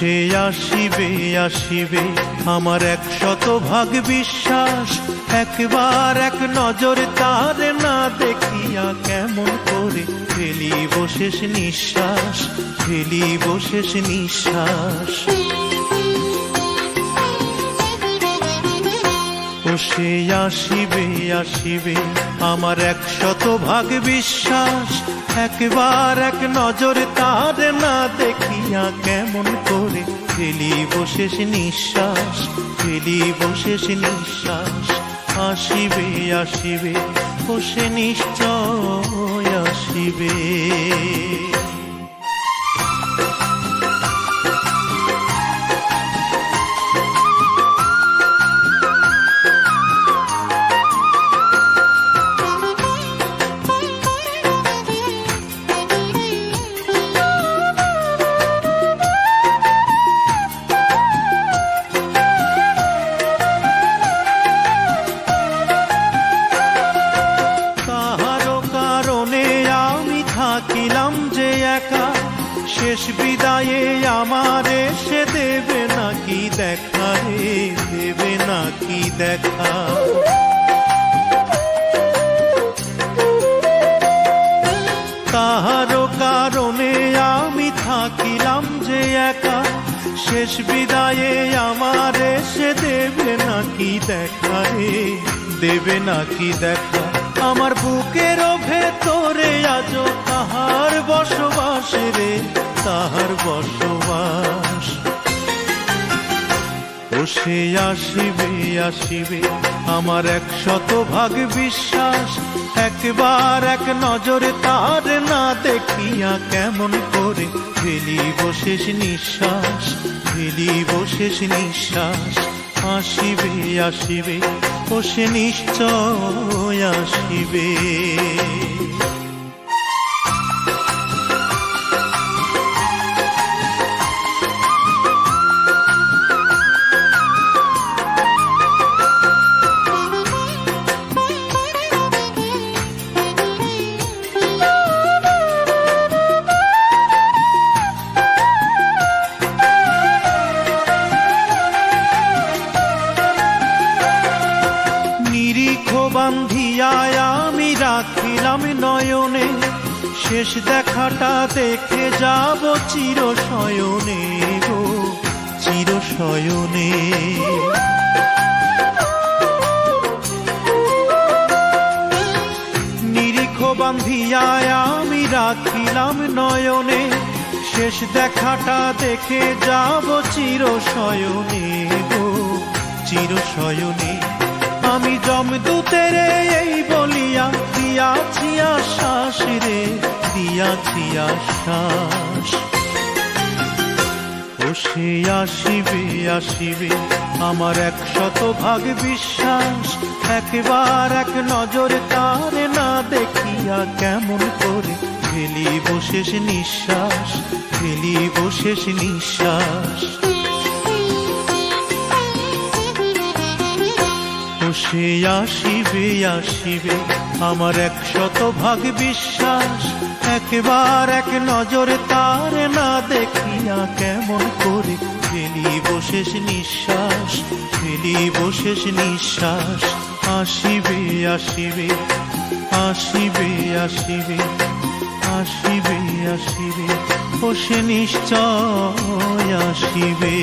সে আসিবে আসিবে আমার 100 ভাগ বিশ্বাস, একবার এক নজর তার না দেখিয়া কেমন করে ফেলিব শেষ নিঃশ্বাস, ফেলিব শেষ নিঃশ্বাস। ও সে আসিবে আসিবে আমার 100 ভাগ বিশ্বাস, একবার এক নজর তার না দেখিয়া কেমন করে ফেলিব শেষ নিঃশ্বাস, ফেলিব শেষ নিঃশ্বাস। আসিবে আসিবে ও সে নিশ্চয় আসিবে। থাকিলাম যে একা, শেষ বিদায়ে আমার এসে দেবে নাকি দেখা রে, দেবে নাকি দেখা। কাহারো কারণে আমি থাকিলাম যে একা, শেষ বিদায়ে আমার এসে দেবে নাকি দেখা রে, দেবে নাকি দেখা। আমার বুকের ভেতরে আজো তাহার বসবাস রে, তাহার বসবাস। ও সে আসিবে আসিবে আমার 100 ভাগ বিশ্বাস, একবার এক নজর তার না দেখিয়া কেমন করে ফেলিব শেষ নিঃশ্বাস, ফেলিব শেষ নিঃশ্বাস। আসিবে আসিবে ও সে নিশ্চয় আসিবে। বান্ধিয়া আমি রাখিলাম নয়নে, শেষ দেখাটা দেখে যাব চির শয়নে গো, চির শয়নে। নিরিখ বান্ধিয়া আমি রাখিলাম নয়নে, শেষ দেখাটা দেখে যাব চির শয়নে গো, চির শয়নে। আমি যমদূতের এই বলিয়া দিয়াছি আশ্বাস রে, দিয়াছি আশ্বাস। ও সে আসিবে আসিবে আমার 100 ভাগ বিশ্বাস, একবার এক নজর তার না দেখিয়া কেমন করে ফেলিব শেষ নিঃশ্বাস, ফেলিব শেষ নিঃশ্বাস। সে আসিবে আসিবে আমার 100 ভাগ বিশ্বাস, একবার এক নজর তার না দেখিয়া কেমন করে ফেলিব শেষ নিঃশ্বাস, ফেলিব শেষ নিঃশ্বাস। আসিবে আসিবে আসিবে আসিবে আসিবে আসিবে ও সে নিশ্চয় আসিবে।